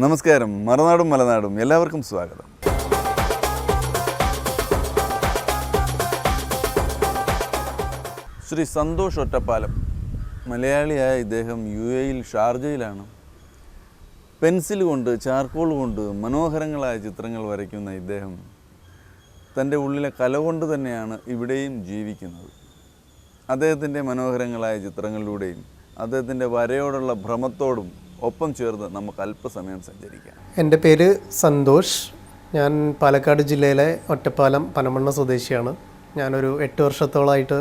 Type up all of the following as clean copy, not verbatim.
നമസ്കാരം. മറുനാടും മലനാടും എല്ലാവർക്കും സ്വാഗതം. ശ്രീ സന്തോഷ് ഒറ്റപ്പാലം, മലയാളിയായ ഇദ്ദേഹം UAE ഷാർജയിലാണ്. പെൻസിൽ കൊണ്ട്, ചാർക്കോൾ കൊണ്ട് മനോഹരങ്ങളായ ചിത്രങ്ങൾ വരയ്ക്കുന്ന ഇദ്ദേഹം തൻ്റെ ഉള്ളിലെ കല കൊണ്ട് തന്നെയാണ് ഇവിടെയും ജീവിക്കുന്നത്. അദ്ദേഹത്തിൻ്റെ മനോഹരങ്ങളായ ചിത്രങ്ങളിലൂടെയും അദ്ദേഹത്തിൻ്റെ വരയോടുള്ള ഭ്രമത്തോടും ഒപ്പം ചേർന്ന് നമുക്ക് അല്പസമയം സഞ്ചരിക്കാം. എൻ്റെ പേര് സന്തോഷ്. ഞാൻ പാലക്കാട് ജില്ലയിലെ ഒറ്റപ്പാലം പനമണ്ണ സ്വദേശിയാണ്. ഞാനൊരു 8 വർഷത്തോളമായിട്ട്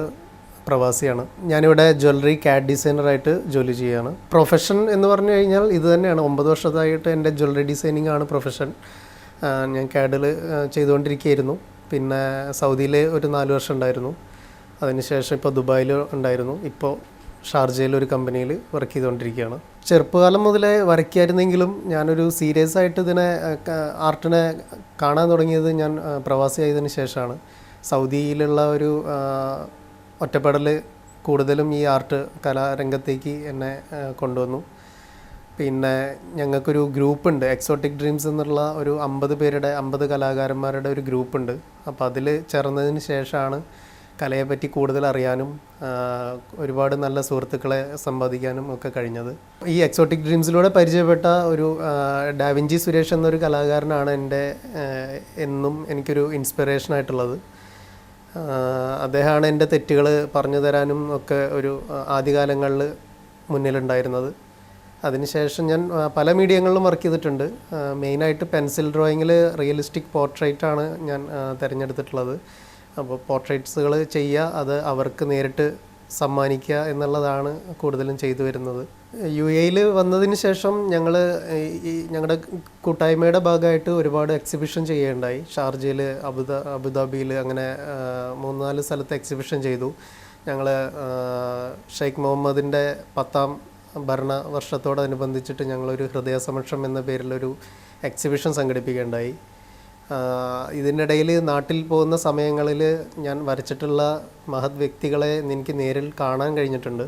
പ്രവാസിയാണ്. ഞാനിവിടെ ജ്വല്ലറി CAD ഡിസൈനറായിട്ട് ജോലി ചെയ്യുകയാണ്. പ്രൊഫഷൻ എന്ന് പറഞ്ഞു കഴിഞ്ഞാൽ ഇത് തന്നെയാണ്. 9 വർഷത്തായിട്ട് എൻ്റെ ജ്വല്ലറി ഡിസൈനിങ് ആണ് പ്രൊഫഷൻ. ഞാൻ CAD-ൽ ചെയ്തുകൊണ്ടിരിക്കുകയായിരുന്നു. പിന്നെ സൗദിയിൽ ഒരു 4 വർഷം ഉണ്ടായിരുന്നു. അതിനുശേഷം ഇപ്പോൾ ദുബായിൽ ഉണ്ടായിരുന്നു. ഇപ്പോൾ ഷാർജയിൽ ഒരു കമ്പനിയിൽ വർക്ക് ചെയ്തുകൊണ്ടിരിക്കുകയാണ്. ചെറുപ്പകാലം മുതലേ വരയ്ക്കായിരുന്നെങ്കിലും ഞാനൊരു സീരിയസ് ആയിട്ട് ഇതിനെ ആർട്ടിനെ കാണാൻ തുടങ്ങിയത് ഞാൻ പ്രവാസിയായതിനു ശേഷമാണ്. സൗദിയിലുള്ള ഒരു ഒറ്റപ്പെടൽ കൂടുതലും ഈ ആർട്ട് കലാരംഗത്തേക്ക് എന്നെ കൊണ്ടുവന്നു. പിന്നെ ഞങ്ങൾക്കൊരു ഗ്രൂപ്പുണ്ട്, എക്സോട്ടിക് ഡ്രീംസ് എന്നുള്ള ഒരു 50 കലാകാരന്മാരുടെ ഒരു ഗ്രൂപ്പുണ്ട്. അപ്പോൾ അതിൽ ചേർന്നതിന് ശേഷമാണ് കലയെപ്പറ്റി കൂടുതൽ അറിയാനും ഒരുപാട് നല്ല സുഹൃത്തുക്കളെ സമ്പാദിക്കാനും ഒക്കെ കഴിഞ്ഞത്. ഈ എക്സോട്ടിക് ഡ്രീംസിലൂടെ പരിചയപ്പെട്ട ഒരു ഡാവിഞ്ചി സുരേഷ് എന്നൊരു കലാകാരനാണ് എന്നും എനിക്കൊരു ഇൻസ്പിറേഷനായിട്ടുള്ളത്. അദ്ദേഹമാണ് എൻ്റെ തെറ്റുകൾ പറഞ്ഞു തരാനും ഒക്കെ ഒരു ആദ്യകാലങ്ങളിൽ മുന്നിലുണ്ടായിരുന്നത്. അതിനുശേഷം ഞാൻ പല മീഡിയങ്ങളിലും വർക്ക് ചെയ്തിട്ടുണ്ട്. മെയിനായിട്ട് പെൻസിൽ ഡ്രോയിങ്ങിൽ റിയലിസ്റ്റിക് പോർട്രേറ്റാണ് ഞാൻ തിരഞ്ഞെടുത്തിട്ടുള്ളത്. അപ്പോൾ പോർട്രേറ്റ്സുകൾ ചെയ്യുക, അത് അവർക്ക് നേരിട്ട് സമ്മാനിക്കുക എന്നുള്ളതാണ് കൂടുതലും ചെയ്തു വരുന്നത്. UAE വന്നതിന് ശേഷം ഞങ്ങളുടെ കൂട്ടായ്മയുടെ ഭാഗമായിട്ട് ഒരുപാട് എക്സിബിഷൻ ചെയ്യുകയുണ്ടായി. ഷാർജയിൽ, അബുദാബിയിൽ, അങ്ങനെ 3-4 സ്ഥലത്ത് എക്സിബിഷൻ ചെയ്തു. ഞങ്ങൾ ഷെയ്ഖ് മുഹമ്മദിൻ്റെ 10ാം ഭരണവർഷത്തോടനുബന്ധിച്ചിട്ട് ഞങ്ങളൊരു ഹൃദയസമക്ഷം എന്ന പേരിലൊരു എക്സിബിഷൻ സംഘടിപ്പിക്കുകയുണ്ടായി. ഇതിനിടയിൽ നാട്ടിൽ പോകുന്ന സമയങ്ങളിൽ ഞാൻ വരച്ചിട്ടുള്ള മഹത് വ്യക്തികളെ എനിക്ക് നേരിൽ കാണാൻ കഴിഞ്ഞിട്ടുണ്ട്.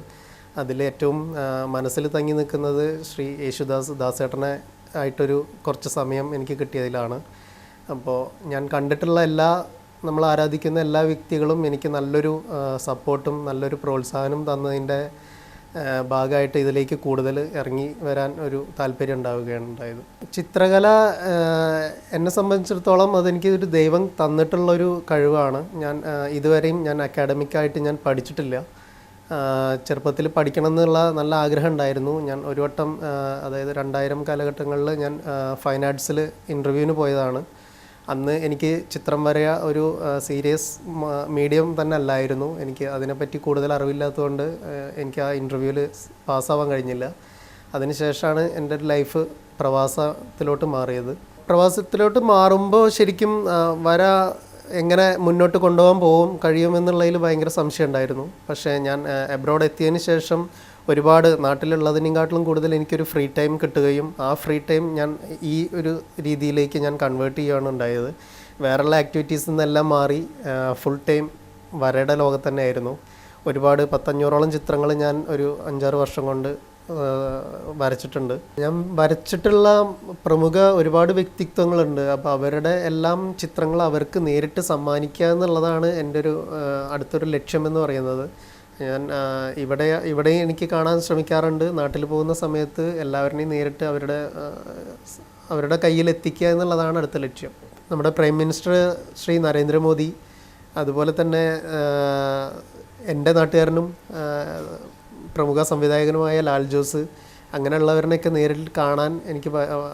അതിലേറ്റവും മനസ്സിൽ തങ്ങി നിൽക്കുന്നത് ശ്രീ യേശുദാസ് ദാസേട്ടനെ ആയിട്ടൊരു കുറച്ച് സമയം എനിക്ക് കിട്ടിയതിലാണ്. അപ്പോൾ ഞാൻ കണ്ടിട്ടുള്ള നമ്മൾ ആരാധിക്കുന്ന എല്ലാ വ്യക്തികളും എനിക്ക് നല്ലൊരു സപ്പോർട്ടും നല്ലൊരു പ്രോത്സാഹനം തന്നതിൻ്റെ ഭാഗമായിട്ട് ഇതിലേക്ക് കൂടുതൽ ഇറങ്ങി വരാൻ ഒരു താല്പര്യം ഉണ്ടാവുകയാണ് ഉണ്ടായത്. ചിത്രകല എന്നെ സംബന്ധിച്ചിടത്തോളം അതെനിക്ക് ഒരു ദൈവം തന്നിട്ടുള്ളൊരു കഴിവാണ്. ഇതുവരെയും ഞാൻ അക്കാഡമിക്കായിട്ട് ഞാൻ പഠിച്ചിട്ടില്ല. ചെറുപ്പത്തിൽ പഠിക്കണം എന്നുള്ള നല്ല ആഗ്രഹം ഉണ്ടായിരുന്നു. ഞാൻ ഒരു വട്ടം, അതായത് 2000 കാലഘട്ടങ്ങളിൽ ഞാൻ ഫൈൻ ആർട്സിൽ ഇൻ്റർവ്യൂവിന് പോയതാണ്. അന്ന് എനിക്ക് ചിത്രം വരയ ഒരു സീരിയസ് മീഡിയം തന്നെ അല്ലായിരുന്നു. എനിക്ക് അതിനെപ്പറ്റി കൂടുതൽ അറിവില്ലാത്തതുകൊണ്ട് എനിക്ക് ആ ഇൻ്റർവ്യൂവിൽ പാസ്സാവാൻ കഴിഞ്ഞില്ല. അതിനുശേഷമാണ് എൻ്റെ ലൈഫ് പ്രവാസത്തിലോട്ട് മാറിയത്. പ്രവാസത്തിലോട്ട് മാറുമ്പോൾ ശരിക്കും വര എങ്ങനെ മുന്നോട്ട് കൊണ്ടുപോകാൻ കഴിയുമെന്നുള്ളതിൽ ഭയങ്കര സംശയം ഉണ്ടായിരുന്നു. പക്ഷേ ഞാൻ എബ്രോഡ് എത്തിയതിന് ശേഷം ഒരുപാട് നാട്ടിലുള്ളതിനെക്കാട്ടിലും കൂടുതൽ എനിക്കൊരു ഫ്രീ ടൈം കിട്ടുകയും ആ ഫ്രീ ടൈം ഞാൻ ഈ ഒരു രീതിയിലേക്ക് ഞാൻ കൺവേർട്ട് ചെയ്യുകയാണ് ഉണ്ടായത്. വേറെയുള്ള ആക്ടിവിറ്റീസിൽ നിന്നെല്ലാം മാറി ഫുൾ ടൈം വരയുടെ ലോകത്ത് തന്നെയായിരുന്നു. ഒരുപാട് 100-500ഓളം ചിത്രങ്ങൾ ഞാൻ ഒരു 5-6 വർഷം കൊണ്ട് വരച്ചിട്ടുണ്ട്. ഞാൻ വരച്ചിട്ടുള്ള പ്രമുഖ ഒരുപാട് വ്യക്തിത്വങ്ങളുണ്ട്. അപ്പോൾ അവരുടെ എല്ലാം ചിത്രങ്ങൾ അവർക്ക് നേരിട്ട് സമ്മാനിക്കുക എന്നുള്ളതാണ് എൻ്റെ ഒരു അടുത്തൊരു ലക്ഷ്യമെന്ന് പറയുന്നത്. ഞാൻ ഇവിടെ എനിക്ക് കാണാൻ ശ്രമിക്കാറുണ്ട്. നാട്ടിൽ പോകുന്ന സമയത്ത് എല്ലാവരുടെയും നേരിട്ട് അവരുടെ കയ്യിലെത്തിക്കുക എന്നുള്ളതാണ് അടുത്ത ലക്ഷ്യം. നമ്മുടെ പ്രൈം മിനിസ്റ്റർ ശ്രീ നരേന്ദ്രമോദി, അതുപോലെ തന്നെ എൻ്റെ നാട്ടുകാരനും പ്രമുഖ സംവിധായകനുമായ ലാൽ ജോസ്, അങ്ങനെയുള്ളവരിനെയൊക്കെ നേരിൽ കാണാൻ എനിക്ക്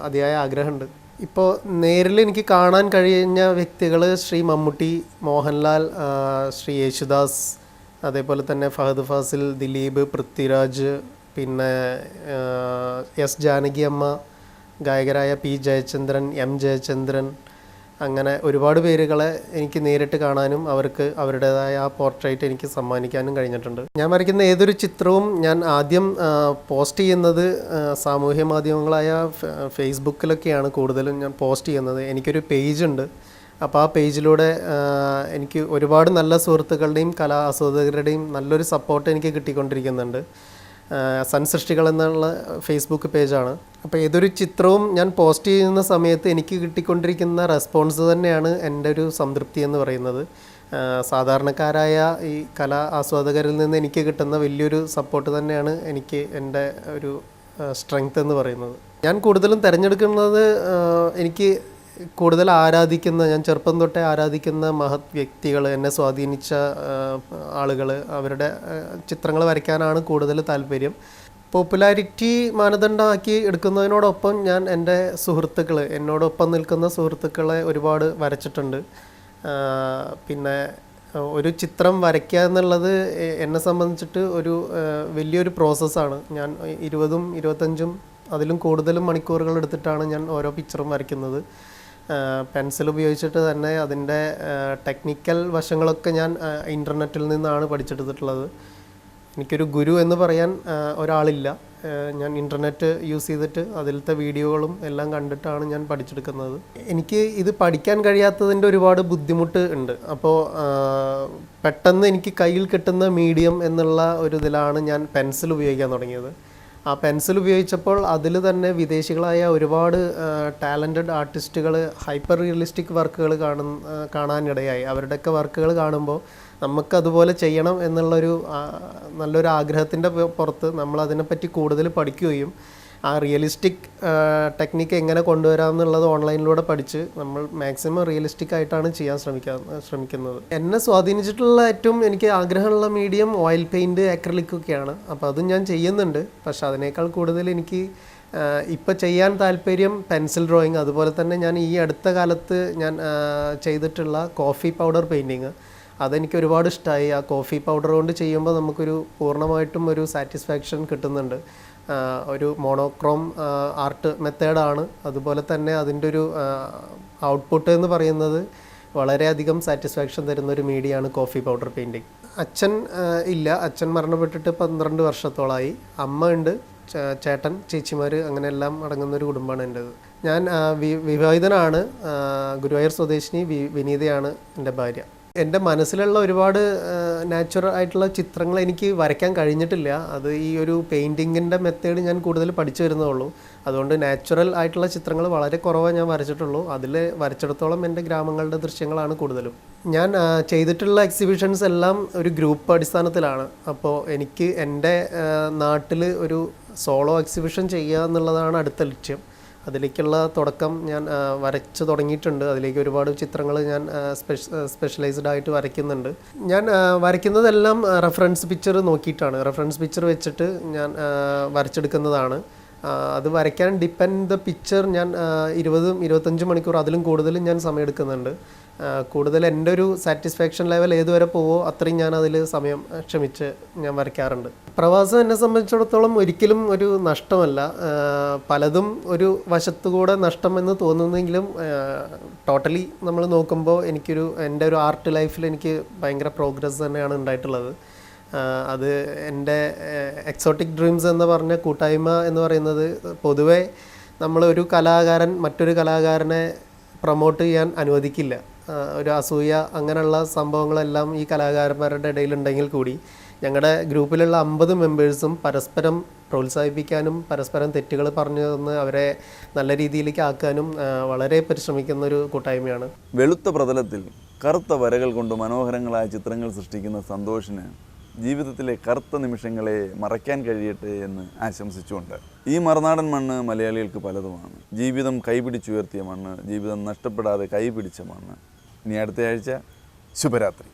അതിയായ ആഗ്രഹമുണ്ട്. ഇപ്പോൾ നേരിൽ എനിക്ക് കാണാൻ കഴിഞ്ഞ വ്യക്തികൾ ശ്രീ മമ്മൂട്ടി, മോഹൻലാൽ, ശ്രീ യേശുദാസ്, അതേപോലെ തന്നെ ഫഹദ് ഫാസിൽ, ദിലീപ്, പൃഥ്വിരാജ്, പിന്നെ എസ് ജാനകി അമ്മ, ഗായകരായ പി ജയചന്ദ്രൻ, എം ജയചന്ദ്രൻ, അങ്ങനെ ഒരുപാട് പേരുകളെ എനിക്ക് നേരിട്ട് കാണാനും അവർക്ക് അവരുടേതായ ആ പോർട്രേറ്റ് എനിക്ക് സമ്മാനിക്കാനും കഴിഞ്ഞിട്ടുണ്ട്. ഞാൻ വരയ്ക്കുന്ന ഏതൊരു ചിത്രവും ഞാൻ ആദ്യം പോസ്റ്റ് ചെയ്യുന്നത് സാമൂഹ്യ മാധ്യമങ്ങളായ ഫേസ്ബുക്കിലൊക്കെയാണ് കൂടുതലും ഞാൻ പോസ്റ്റ് ചെയ്യുന്നത്. എനിക്കൊരു പേജുണ്ട്. അപ്പോൾ ആ പേജിലൂടെ എനിക്ക് ഒരുപാട് നല്ല സുഹൃത്തുക്കളുടെയും കലാ ആസ്വാദകരുടെയും നല്ലൊരു സപ്പോർട്ട് എനിക്ക് കിട്ടിക്കൊണ്ടിരിക്കുന്നുണ്ട്. സൻസൃഷ്ടികൾ എന്നുള്ള ഫേസ്ബുക്ക് പേജാണ്. അപ്പോൾ ഏതൊരു ചിത്രവും ഞാൻ പോസ്റ്റ് ചെയ്യുന്ന സമയത്ത് എനിക്ക് കിട്ടിക്കൊണ്ടിരിക്കുന്ന റെസ്പോൺസ് തന്നെയാണ് എൻ്റെ ഒരു സംതൃപ്തി എന്ന് പറയുന്നത്. സാധാരണക്കാരായ ഈ കലാ ആസ്വാദകരിൽ നിന്ന് എനിക്ക് കിട്ടുന്ന വലിയൊരു സപ്പോർട്ട് തന്നെയാണ് എനിക്ക് എൻ്റെ ഒരു സ്ട്രെങ്ത് എന്ന് പറയുന്നത്. ഞാൻ കൂടുതലും തിരഞ്ഞെടുക്കുന്നത് എനിക്ക് കൂടുതൽ ആരാധിക്കുന്ന, ഞാൻ ചെറുപ്പം തൊട്ടേ ആരാധിക്കുന്ന മഹത് വ്യക്തികൾ, എന്നെ സ്വാധീനിച്ച ആളുകൾ, അവരുടെ ചിത്രങ്ങൾ വരയ്ക്കാനാണ് കൂടുതൽ താല്പര്യം. പോപ്പുലാരിറ്റി മാനദണ്ഡമാക്കി എടുക്കുന്നതിനോടൊപ്പം ഞാൻ എൻ്റെ സുഹൃത്തുക്കൾ, എന്നോടൊപ്പം നിൽക്കുന്ന സുഹൃത്തുക്കളെ ഒരുപാട് വരച്ചിട്ടുണ്ട്. പിന്നെ ഒരു ചിത്രം വരയ്ക്കുക എന്നുള്ളത് എന്നെ സംബന്ധിച്ചിട്ട് ഒരു വലിയൊരു പ്രോസസ്സാണ്. ഞാൻ 20, 25 അതിലും കൂടുതലും മണിക്കൂറുകൾ എടുത്തിട്ടാണ് ഞാൻ ഓരോ പിക്ചറും വരയ്ക്കുന്നത്. പെൻസിൽ ഉപയോഗിച്ചിട്ട് തന്നെ അതിൻ്റെ ടെക്നിക്കൽ വശങ്ങളൊക്കെ ഞാൻ ഇൻ്റർനെറ്റിൽ നിന്നാണ് പഠിച്ചെടുത്തിട്ടുള്ളത്. എനിക്കൊരു ഗുരു എന്ന് പറയാൻ ഒരാളില്ല. ഞാൻ ഇൻ്റർനെറ്റ് യൂസ് ചെയ്തിട്ട് അതിലത്തെ വീഡിയോകളും എല്ലാം കണ്ടിട്ടാണ് ഞാൻ പഠിച്ചെടുക്കുന്നത്. എനിക്ക് ഇത് പഠിക്കാൻ കഴിയാത്തതിൻ്റെ ഒരുപാട് ബുദ്ധിമുട്ട് ഉണ്ട്. അപ്പോൾ പെട്ടെന്ന് എനിക്ക് കയ്യിൽ കിട്ടുന്ന മീഡിയം എന്നുള്ള ഒരു ഇതിലാണ് ഞാൻ പെൻസിൽ ഉപയോഗിക്കാൻ തുടങ്ങിയത്. ആ പെൻസിൽ ഉപയോഗിച്ചപ്പോൾ അതിൽ തന്നെ വിദേശികളായ ഒരുപാട് ടാലൻറ്റഡ് ആർട്ടിസ്റ്റുകൾ ഹൈപ്പർ റിയലിസ്റ്റിക് വർക്കുകൾ കാണാനിടയായി. അവരുടെയൊക്കെ വർക്കുകൾ കാണുമ്പോൾ നമുക്കതുപോലെ ചെയ്യണം എന്നുള്ളൊരു നല്ലൊരു ആഗ്രഹത്തിൻ്റെ പുറത്ത് നമ്മൾ അതിനെപ്പറ്റി കൂടുതൽ പഠിക്കുകയും ആ റിയലിസ്റ്റിക് ടെക്നിക്ക് എങ്ങനെ കൊണ്ടുവരാം എന്നുള്ളത് ഓൺലൈനിലൂടെ പഠിച്ച് നമ്മൾ മാക്സിമം റിയലിസ്റ്റിക് ആയിട്ടാണ് ചെയ്യാൻ ശ്രമിക്കുന്നത്. എന്നെ സ്വാധീനിച്ചിട്ടുള്ള ഏറ്റവും എനിക്ക് ആഗ്രഹമുള്ള മീഡിയം ഓയിൽ പെയിൻറ്റ്, അക്രിലിക്കൊക്കെയാണ്. അപ്പോൾ അതും ഞാൻ ചെയ്യുന്നുണ്ട്. പക്ഷേ അതിനേക്കാൾ കൂടുതൽ എനിക്ക് ഇപ്പോൾ ചെയ്യാൻ താല്പര്യം പെൻസിൽ ഡ്രോയിങ്, അതുപോലെ തന്നെ ഞാൻ ഈ അടുത്ത കാലത്ത് ഞാൻ ചെയ്തിട്ടുള്ള കോഫി പൗഡർ പെയിൻറ്റിങ്, അതെനിക്ക് ഒരുപാട് ഇഷ്ടമായി. ആ കോഫി പൗഡർ കൊണ്ട് ചെയ്യുമ്പോൾ നമുക്കൊരു പൂർണ്ണമായിട്ടും ഒരു സാറ്റിസ്ഫാക്ഷൻ കിട്ടുന്നുണ്ട്. ഒരു മോണോക്രോം ആർട്ട് മെത്തേഡാണ്. അതുപോലെ തന്നെ അതിൻ്റെ ഒരു ഔട്ട്പുട്ട് എന്ന് പറയുന്നത് വളരെയധികം സാറ്റിസ്ഫാക്ഷൻ തരുന്നൊരു മീഡിയമാണ് കോഫി പൗഡർ പെയിൻറ്റിങ്. അച്ഛൻ ഇല്ല, അച്ഛൻ മരണപ്പെട്ടിട്ട് 12 വർഷത്തോളമായി. അമ്മ ഉണ്ട്, ചേട്ടൻ, ചേച്ചിമാർ, അങ്ങനെ എല്ലാം അടങ്ങുന്നൊരു കുടുംബമാണ് എൻ്റേത്. ഞാൻ വിവാഹിതനാണ്. ഗുരുവായൂർ സ്വദേശിനി വിനീതയാണ് എൻ്റെ ഭാര്യ. എൻ്റെ മനസ്സിലുള്ള ഒരുപാട് നാച്ചുറൽ ആയിട്ടുള്ള ചിത്രങ്ങൾ എനിക്ക് വരയ്ക്കാൻ കഴിഞ്ഞിട്ടില്ല. അത് ഈ ഒരു പെയിൻറ്റിങ്ങിൻ്റെ മെത്തേഡ് ഞാൻ കൂടുതൽ പഠിച്ചു വരുന്നതുള്ളൂ. അതുകൊണ്ട് നാച്ചുറൽ ആയിട്ടുള്ള ചിത്രങ്ങൾ വളരെ കുറവേ ഞാൻ വരച്ചിട്ടുള്ളൂ. അതിൽ വരച്ചിടത്തോളം എൻ്റെ ഗ്രാമങ്ങളുടെ ദൃശ്യങ്ങളാണ് കൂടുതലും. ഞാൻ ചെയ്തിട്ടുള്ള എക്സിബിഷൻസ് എല്ലാം ഒരു ഗ്രൂപ്പ് അടിസ്ഥാനത്തിലാണ്. അപ്പോൾ എനിക്ക് എൻ്റെ നാട്ടിൽ ഒരു സോളോ എക്സിബിഷൻ ചെയ്യുക എന്നുള്ളതാണ് അടുത്ത ലക്ഷ്യം. അതിലേക്കുള്ള തുടക്കം ഞാൻ വരച്ച് തുടങ്ങിയിട്ടുണ്ട്. അതിലേക്ക് ഒരുപാട് ചിത്രങ്ങൾ ഞാൻ സ്പെഷ്യലൈസ്ഡ് ആയിട്ട് വരയ്ക്കുന്നുണ്ട്. ഞാൻ വരയ്ക്കുന്നതെല്ലാം റെഫറൻസ് പിക്ചർ നോക്കിയിട്ടാണ്. റെഫറൻസ് പിക്ചർ വെച്ചിട്ട് ഞാൻ വരച്ചെടുക്കുന്നതാണ്. അത് വരയ്ക്കാൻ ഡിപ്പെൻഡ് ദ പിക്ചർ ഞാൻ 20, 25 മണിക്കൂർ അതിലും കൂടുതലും ഞാൻ സമയമെടുക്കുന്നുണ്ട്. കൂടുതൽ എൻ്റെ ഒരു സാറ്റിസ്ഫാക്ഷൻ ലെവൽ ഏതുവരെ പോവോ അത്രയും ഞാൻ അതിൽ സമയം ക്ഷമിച്ച് ഞാൻ വരയ്ക്കാറുണ്ട്. പ്രവാസം എന്നെ സംബന്ധിച്ചിടത്തോളം ഒരിക്കലും ഒരു നഷ്ടമല്ല. പലതും ഒരു വശത്തുകൂടെ നഷ്ടമെന്ന് തോന്നുന്നെങ്കിലും ടോട്ടലി നമ്മൾ നോക്കുമ്പോൾ എൻ്റെ ഒരു ആർട്ട് ലൈഫിൽ എനിക്ക് ഭയങ്കര പ്രോഗ്രസ് തന്നെയാണ് ഉണ്ടായിട്ടുള്ളത്. അത് എൻ്റെ എക്സോട്ടിക് ഡ്രീംസ് എന്ന് പറഞ്ഞ കൂട്ടായ്മ എന്ന് പറയുന്നത് പൊതുവേ നമ്മളൊരു കലാകാരൻ മറ്റൊരു കലാകാരനെ പ്രൊമോട്ട് ചെയ്യാൻ അനുവദിക്കില്ല. ഒരു അസൂയ അങ്ങനെയുള്ള സംഭവങ്ങളെല്ലാം ഈ കലാകാരന്മാരുടെ ഇടയിലുണ്ടെങ്കിൽ കൂടി ഞങ്ങളുടെ ഗ്രൂപ്പിലുള്ള 50 മെമ്പേഴ്സും പരസ്പരം പ്രോത്സാഹിപ്പിക്കാനും പരസ്പരം തെറ്റുകൾ പറഞ്ഞു തന്ന് അവരെ നല്ല രീതിയിലേക്ക് ആക്കാനും വളരെ പരിശ്രമിക്കുന്നൊരു കൂട്ടായ്മയാണ്. വെളുത്ത പ്രതലത്തിൽ കറുത്ത വരകൾ കൊണ്ട് മനോഹരങ്ങളായ ചിത്രങ്ങൾ സൃഷ്ടിക്കുന്ന സന്തോഷിന് ജീവിതത്തിലെ കറുത്ത നിമിഷങ്ങളെ മറയ്ക്കാൻ കഴിയട്ടെ എന്ന് ആശംസിച്ചുകൊണ്ട്, ഈ മറുനാടൻ മണ്ണ് മലയാളികൾക്ക് പലതുമാണ്. ജീവിതം കൈപിടിച്ചുയർത്തിയ മണ്ണ്, ജീവിതം നഷ്ടപ്പെടാതെ കൈപിടിച്ച മണ്ണ്. ഇനി അടുത്ത ആഴ്ച ശുഭരാത്രി.